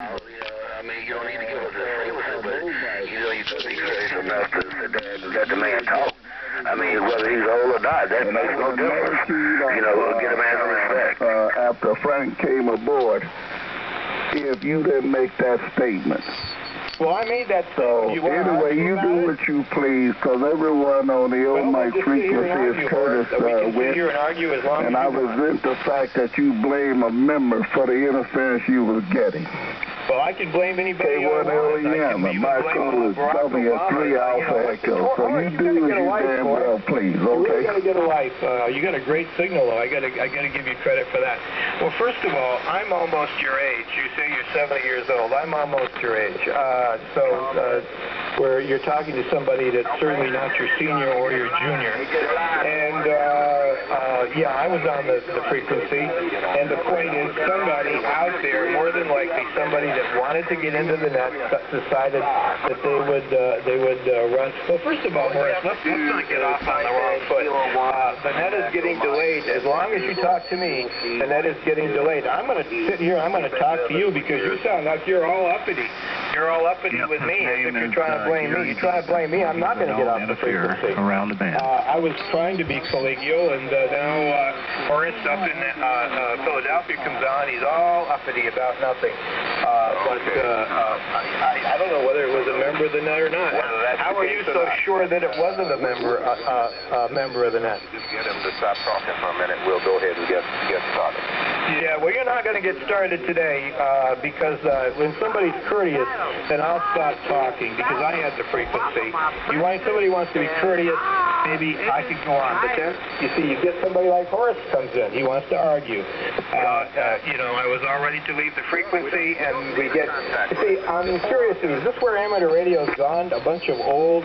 I mean, you don't need to give us a frequency, but you could be curious enough to let the man talk. I mean, whether he's old or not, that makes no difference. Get a man some respect. After Frank came aboard, if you didn't make that statement. Well, I made that statement. So, anyway, you do what you please, because everyone on the omik frequency is Curtis Witt, and I resent the fact that you blame a member for the interference you was getting. Well, I can blame anybody K1LEM, and my code is W3 Alpha Echo. So you do as you damn well please, okay? You really got to get a life. You got a great signal, though. I got to give you credit for that. Well, first of all, I'm almost your age. You say you're 70 years old. I'm almost your age. Where you're talking to somebody that's certainly not your senior or your junior. And, yeah, I was on the frequency. And the point is, somebody out there, more than likely somebody that wanted to get into the net, decided that they would run. Well, first of all, Horace, let's not get off on the wrong foot. The net is getting delayed. As long as you talk to me, the net is getting delayed. I'm going to sit here. I'm going to talk to you because you sound like you're all uppity. You're all uppity with me as if you're trying to blame me. You try to blame me, I'm not going to get off the frequency. Around the band. I was trying to be collegial, and now Horace up in Philadelphia comes on. He's all uppity about nothing. I don't know whether it was a member of the net or not. How are you so sure that it wasn't a member of the net? Just get him to stop talking for a minute. We'll go ahead and get started. Yeah, well, you're not going to get started today because when somebody's courteous, then I'll stop talking because I had the frequency. Somebody wants to be courteous, maybe I could go on. But then, you see, you get somebody like Horace comes in. He wants to argue. I was all ready to leave the frequency, and we get... You see, I'm curious, is this where amateur radio's gone? A bunch of old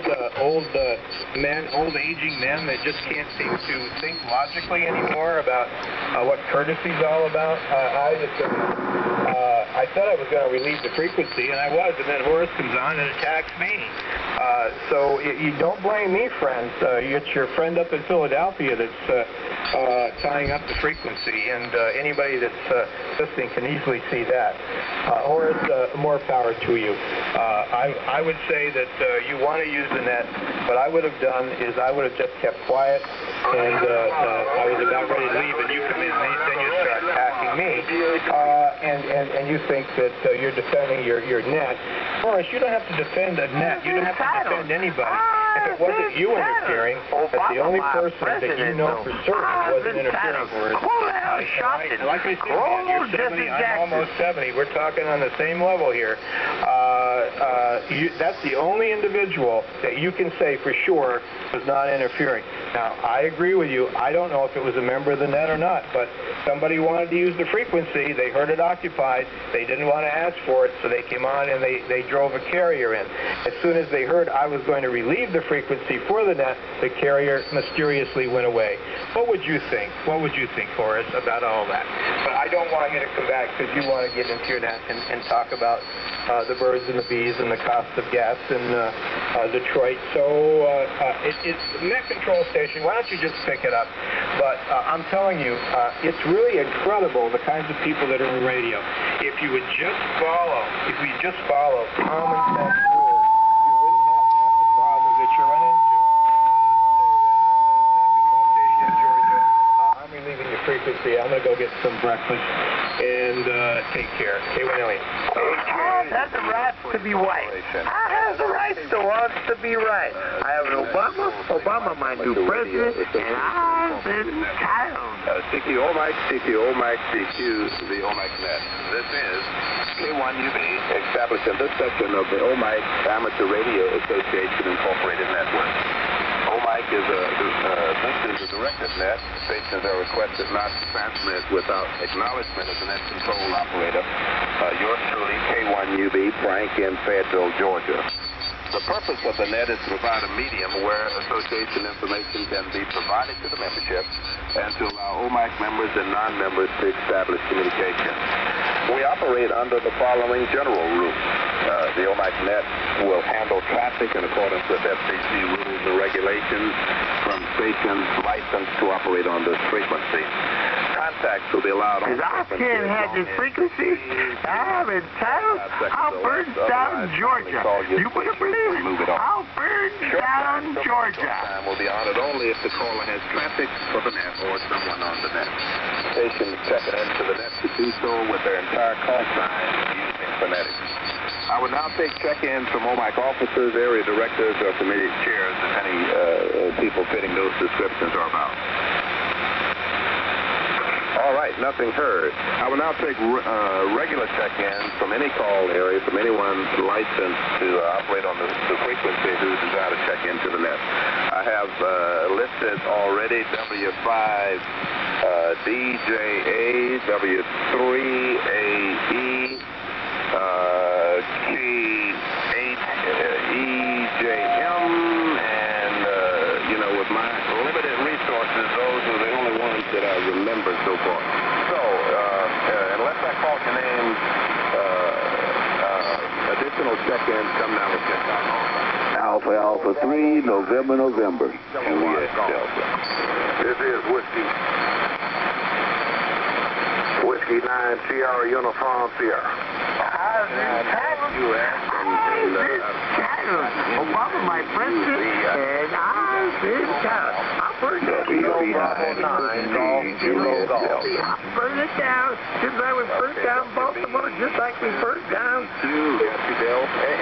aging men that just can't seem to think logically anymore about what courtesy's all about? I thought I was going to relieve the frequency, and I was, and then Horace comes on and attacks me. So you don't blame me, friends. It's your friend up in Philadelphia that's tying up the frequency, and anybody that's listening can easily see that. Horace, more power to you. I would say that you want to use the net. What I would have done is I would have just kept quiet, and I was about ready to leave, and you come in, and then you start attacking me, and you think that you're defending your net. Horace, you don't have to defend a net. You don't have to defend anybody. If it wasn't you interfering, that's the only person that you know for certain wasn't interfering. Like I said, man, you're 70, I'm almost 70. We're talking on the same level here. That's the only individual that you can say for sure was not interfering. Now, I agree with you. I don't know if it was a member of the net or not, but somebody wanted to use the frequency. They heard it occupied. They didn't want to ask for it, so they came on and they drove a carrier in. As soon as they heard I was going to relieve the frequency for the net, the carrier mysteriously went away. What would you think? What would you think, Horace, about all that? But I don't want you to come back because you want to get into your net and talk about the birds and the bees and the cost of gas in Detroit. So it's net control station. Why don't you just pick it up? But I'm telling you, it's really incredible the kinds of people that are in radio. If you would just follow, common sense rules, you wouldn't have half the problems that you run into. Net control station in Georgia. I'm relieving the frequency. I'm going to go get some breakfast and take care. K1LEM. I have the right to be right. I have the right to want to be right. I have an Obama my new president, and I've been tired. CQ omik, the omik net. This is K1UB, established in this section of the Omik Amateur Radio Association Incorporated Network. omik is a directed net. Stations are requested not to transmit without acknowledgement of the net control operator. Yours truly, K1UB, Frank in Fayetteville, Georgia. The purpose of the net is to provide a medium where association information can be provided to the membership and to allow omik members and non-members to establish communication. We operate under the following general rules. The omik net will handle traffic in accordance with FCC rules and regulations from stations licensed to operate on this frequency. contacts will be allowed on Because I can't have this frequency. I'm entitled. I'll burn down Georgia. You better believe it. I'll burn down Georgia. Time will be honored only if the caller has traffic for the net or someone on the net. Stations checking into the net to do so with their entire call sign using phonetics. I would now take check-ins from omik officers, area directors, or committee chairs if any people fitting those descriptions are about. All right, nothing heard. I will now take regular check-ins from any call area, from anyone licensed to operate on the frequency who desire to check into the net. I have listed already W5DJA, W3AE, K8EJM, and, with my limited resources, those are the only ones that I remember so far. So, unless I call your name, additional check-ins come now with your time. Alpha Alpha 3, November. Juliet Delta. This is Whiskey 9 Sierra Uniform Sierra. Obama, my president, and I've been entitled. I'll burn down burn it down, just like we burned down Baltimore, just like we burned down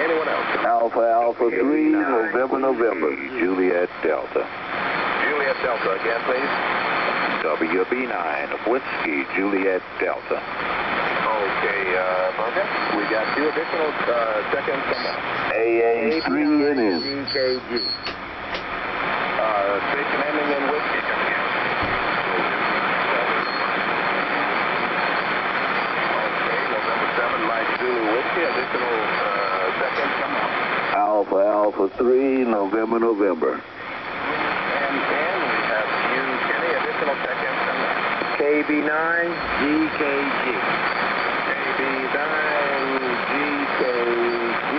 Anyone else? Alpha 3, November. Juliet Delta. Juliet Delta again, please. WB9 Whiskey Juliet Delta. Okay, Bergen, we got 2 additional check-ins coming up. AA3NN. GKG. Station ending in Whiskey. Okay, November 7, Mike Zulu Whiskey. Additional check-ins coming up. Alpha 3, November. And we have you, Kenny, additional check-ins coming up. KB9 GKG. KB9GKG.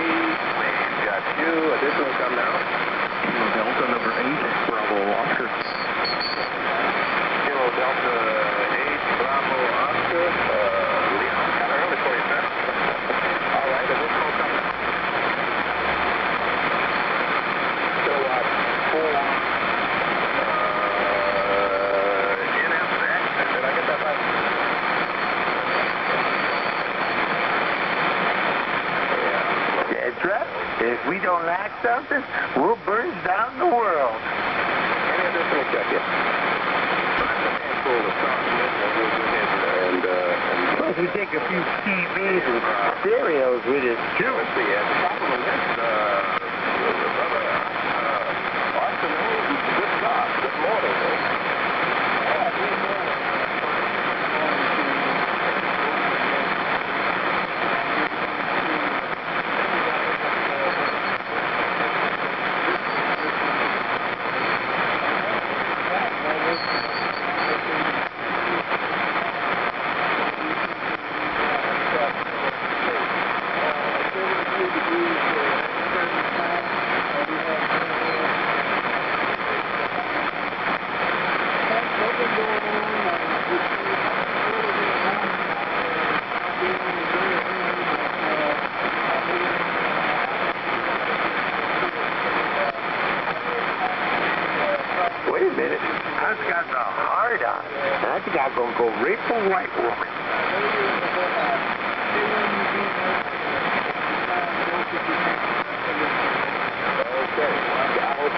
We've got 2 additional coming out. Delta number 8, Bravo Oscar. Kilo Delta 8, Bravo Oscar. Leon, kind of early for you, sir. All right, additional coming out. Kilowatt 4. NFX. Did I get that right? That's right. If we don't like something, we'll burn down the world. Any additional check-in? Plus, we take a few TVs and stereos with us, too. Let's see, at the top of the list, brother Austin, good job. Good morning. Wait a minute. I've got the heart on. I think I'm going to go rape a white woman. Okay. I hope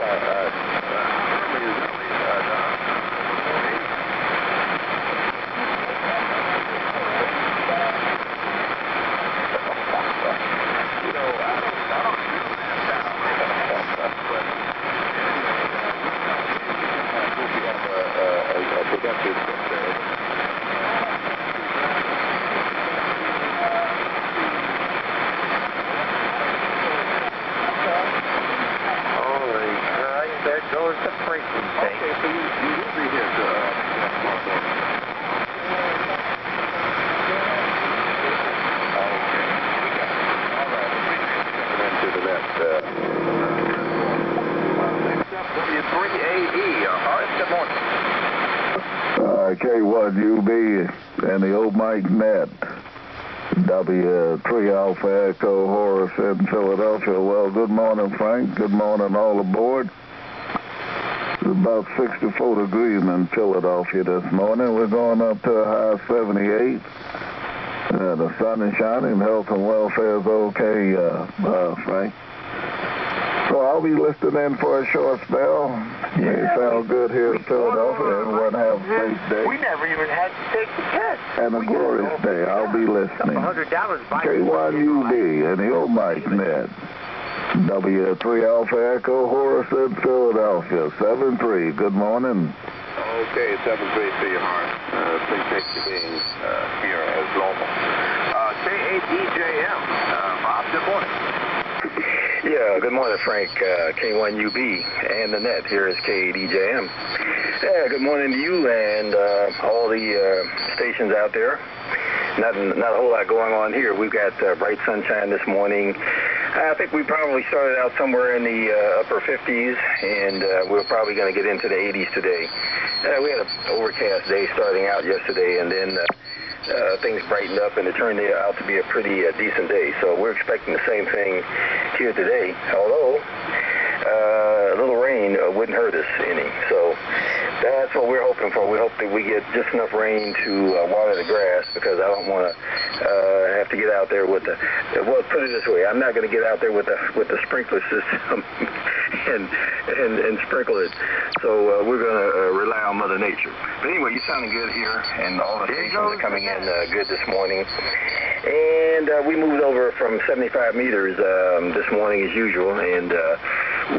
There goes the frequency. Okay, so you will be here to W3AE. Horace, good morning. K1UB and the omik net. W3 Alpha Echo Horace in Philadelphia. Well, good morning, Frank. Good morning, all aboard. It's about 64 degrees in Philadelphia this morning. We're going up to a high of 78. The sun is shining. Health and welfare is okay, Frank. So I'll be listening in for a short spell. It sounds good here in Philadelphia. Everyone have a safe day. We never even had to take the test. And a glorious day. I'll be listening. $100 K1UB and the omik net. W3 Alpha Echo Horace in Philadelphia. 7-3. Good morning. Okay, 7-3 to your heart. Appreciate you being here as normal. K8EJM. Bob, good morning. Yeah, good morning, Frank. K1UB and the net. Here is K8EJM. Yeah, good morning to you and all the stations out there. Not a whole lot going on here. We've got bright sunshine this morning. I think we probably started out somewhere in the upper 50s, and we're probably going to get into the 80s today. We had an overcast day starting out yesterday, and then things brightened up, and it turned out to be a pretty decent day. So we're expecting the same thing here today, although a little rain wouldn't hurt us any. So that's what we're hoping for. We hope that we get just enough rain to water the grass, because I don't want to have to get out there with the, well, put it this way, I'm not going to get out there with the sprinkler system and sprinkle it. So we're going to rely on Mother Nature. But anyway, you're sounding good here, and all the stations are coming in good this morning. And we moved over from 75 meters this morning as usual, and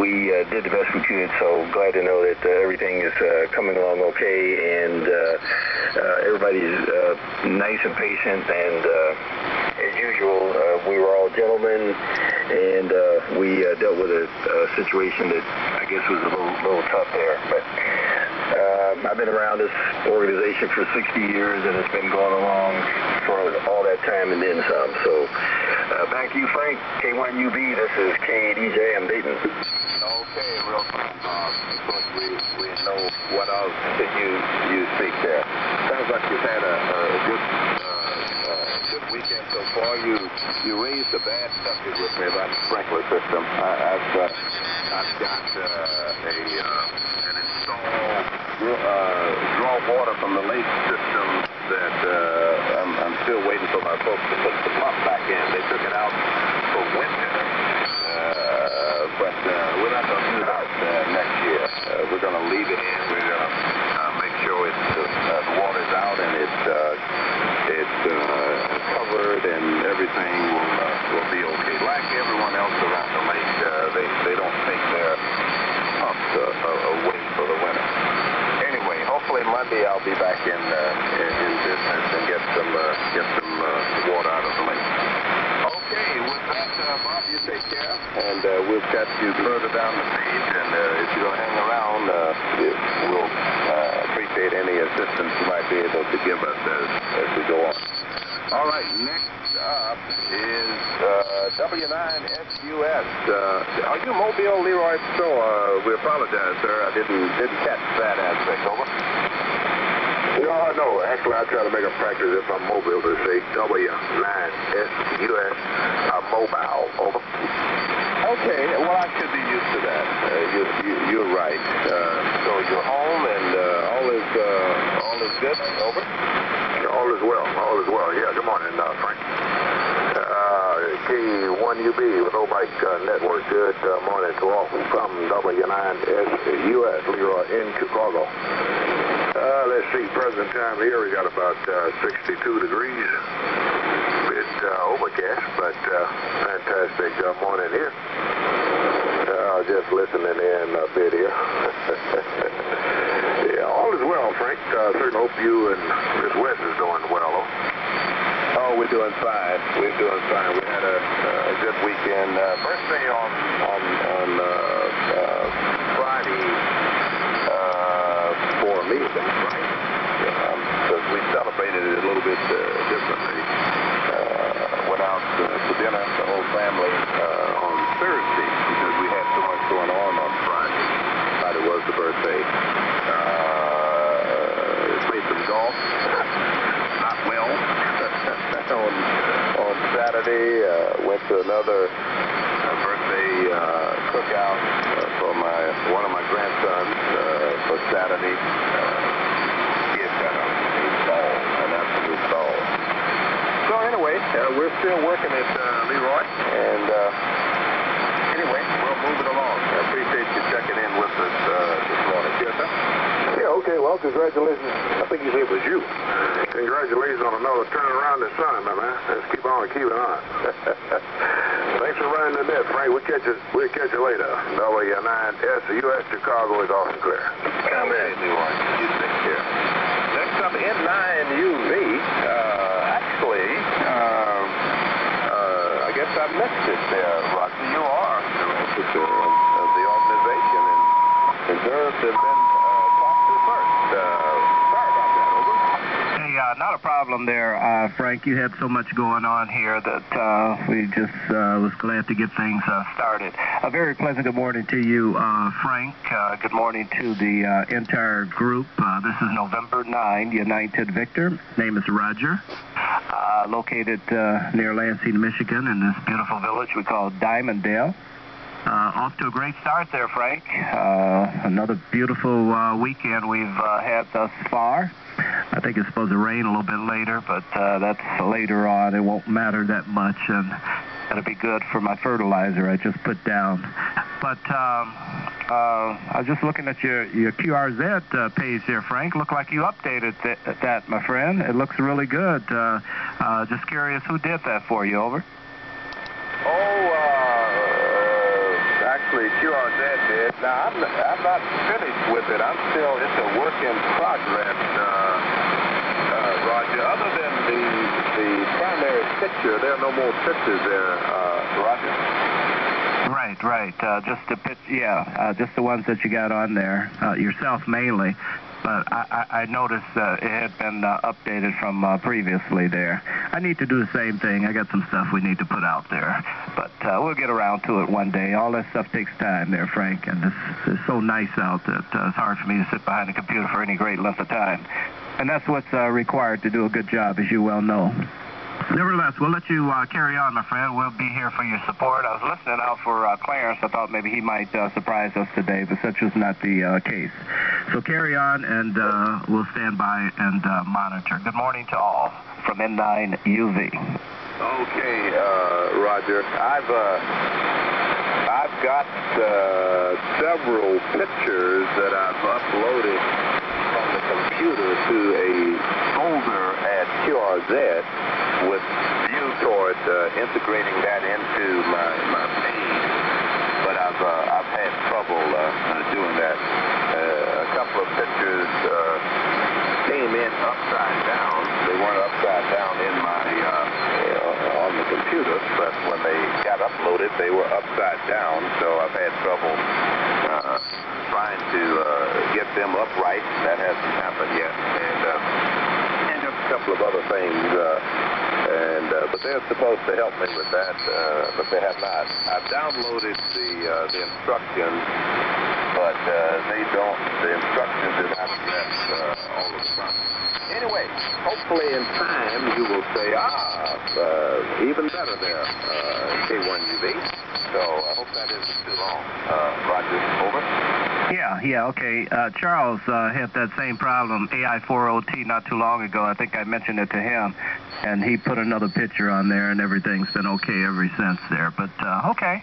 we did the best we could. So glad to know that everything is coming along okay, and everybody's nice and patient, and as usual, we were all gentlemen, and we dealt with a situation that I guess was a little tough there. But I've been around this organization for 60 years, and it's been going along for all that time and then some. So back to you, Frank. K1UB, this is K8EJM Dayton. Okay, real fine, Bob. Of course, we know what else that you speak there. Sounds like you've had a good weekend so far. You raised a bad subject with me about the sprinkler system. I've got an installed draw water from the lake system that I'm still waiting for my folks to put the pump back in. They took it out for winter. But we're not going to do that next year. We're going to leave it in. We're going to make sure the water's out and it's covered and everything will be okay. Like everyone else around the lake, they don't take their pumps away for the winter. Anyway, hopefully Monday I'll be back in business and get some water out of the lake. Okay, with that, Bob, you take care, and we'll catch you further down the page, and if you'll hang around, we'll appreciate any assistance you might be able to give us as we go on. All right, next up is W9SUS. Are you Mobile, Leroy? So we apologize, sir. I didn't catch that aspect. Over. No, actually, I try to make a practice if I'm mobile to say W9SUS mobile. Over. Okay, well, I should be used to that. You're right. So you're home, and all is good. Over. All is well. All is well. Yeah. Good morning, Frank. K1UB with omik network. Good morning to all from W9SUS, Leroy in Chicago. Let's see, present time here, we got about 62 degrees. Bit overcast, but fantastic morning here. Just listening in a bit here. Yeah, all is well, Frank. Certainly hope you and Miss West is doing well. Oh, we're doing fine. We're doing fine. We had a good weekend. Birthday on Friday for me, right? Because we celebrated it a little bit differently. Went out to dinner, the whole family, on Thursday because we had so much going on Friday. Friday was the birthday. Played some golf. Saturday, went to another birthday cookout for one of my grandsons for Saturday. He had got a ball, an absolute ball. So anyway, we're still working at Leroy, and anyway, we'll move it along. I appreciate you checking in with us this morning. Yes, sir? Yeah, okay, well, congratulations. I think you said it was you. Congratulations on another turnaround this sun, my man. Let's keep on keeping on. Thanks for running the net, Frank. We'll catch you later. W1IT US Chicago is off and clear. Come in, Leroy. You take care. Next up, N9UV. Actually, I guess I missed it there, Roger. You are the officer of the organization and deserve to have been talked to first. Sorry about that, over. Hey, not a problem there, Frank. You had so much going on here that we just was glad to get things started. A very pleasant good morning to you, Frank. Good morning to the entire group. This is November 9, United Victor. Name is Roger. Located near Lansing, Michigan, in this beautiful village we call Diamonddale. Off to a great start there, Frank. Another beautiful weekend we've had thus far. I think it's supposed to rain a little bit later, but that's later on. It won't matter that much, and that'll be good for my fertilizer I just put down. But I was just looking at your QRZ page there, Frank. Looked like you updated that, my friend. It looks really good. Just curious who did that for you, over. Actually, QRZ did. Now, I'm not finished with it. It's a work in progress, Roger. Other than the primary picture, there are no more pictures there, Roger. Right. Just the just the ones that you got on there, yourself mainly. But I noticed it had been updated from previously there. I need to do the same thing. I got some stuff we need to put out there. But we'll get around to it one day. All that stuff takes time there, Frank. And it's so nice out that it's hard for me to sit behind a computer for any great length of time. And that's what's required to do a good job, as you well know. Nevertheless, we'll let you carry on, my friend. We'll be here for your support. I was listening out for Clarence. I thought maybe he might surprise us today, but such was not the case. So carry on, and we'll stand by and monitor. Good morning to all from N9UV. Okay, Roger. I've got several pictures that I've uploaded from the computer to a folder at QRZ with view toward integrating that into my page, but I've had trouble doing that. A couple of pictures came in upside down. They weren't upside down in my on the computer, but when they got uploaded, they were upside down. So I've had trouble trying to get them upright. That hasn't happened yet, and just a couple of other things. But they're supposed to help me with that, but they have not. I've downloaded the instructions, but the instructions do not address all of the problems. Anyway, hopefully in time you will say, even better there, K1UV. So I hope that isn't too long. Roger, over. Yeah, okay. Charles had that same problem, AI40T, not too long ago. I think I mentioned it to him, and he put another picture on there, and everything's been okay ever since there. But, okay,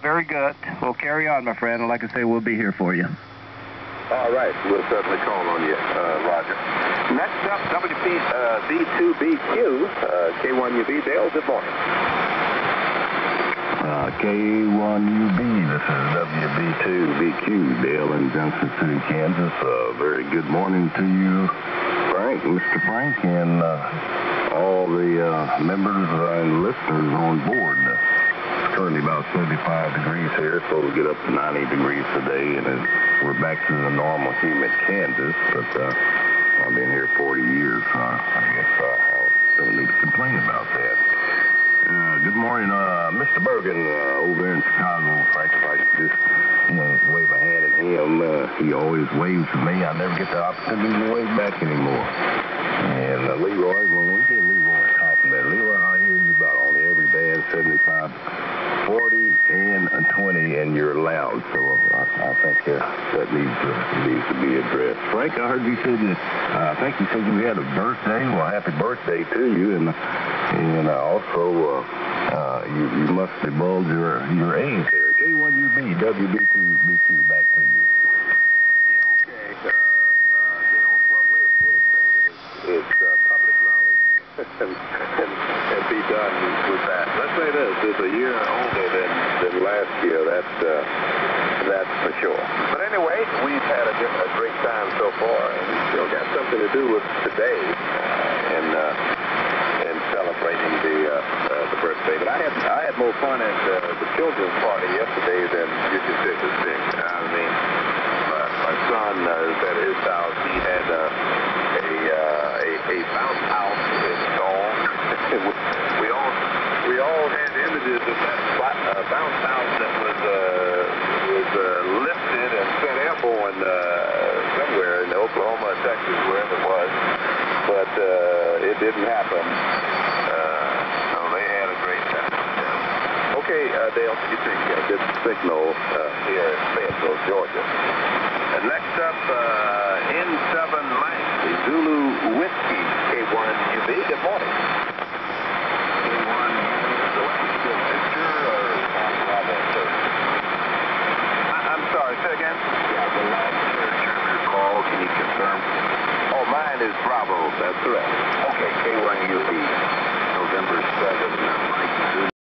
very good. We'll carry on, my friend, and like I say, we'll be here for you. All right, we'll certainly call on you, Roger. Next up, B2BQ, K1UV. Dale, good morning. K1UB, this is WB2BQ, Dale in Johnson City, Kansas. Very good morning to you, Frank, Mr. Frank, and all the members and listeners on board. It's currently about 75 degrees here. It's supposed to get up to 90 degrees today, and we're back to the normal humid Kansas, but I've been here 40 years, so I guess I don't need to complain about that. Good morning, Mr. Bergen, over in Chicago. Frank, if I could just wave a hand at him. He always waves to me. I never get the opportunity to wave back anymore. And Leroy, when we get Leroy a compliment, Leroy, I hear you about on every So I think that needs to be addressed. Frank, I heard you said that, I think you said you had a birthday. Well, happy birthday to you. And also, you must divulge your age there. K1UB, WB2BQ, back to you. Okay. Well, we'll say that it's public knowledge and be done with that. Let's say this: it's a year older than last year. That's for sure. But anyway, we've had a great time so far, and we still got something to do with today in celebrating the birthday. But I had more fun at the children's party yesterday than you can take a stick. I mean, my son is at his house. He had a bounce house installed. we all had images of that bounce house that was lifted and sent airborne somewhere in Oklahoma, Texas, wherever it was. But it didn't happen. So they had a great time. Okay, Dale, you take a good signal here in Fayetteville, Georgia. And next up, N7 Mike, the Zulu Whiskey, K1UB. Good morning. K1, the last picture or Bravo search? I'm sorry, say again? Yeah, the last search of your call, can you confirm? Oh, mine is Bravo, that's correct. Okay, K1UB, November 7th.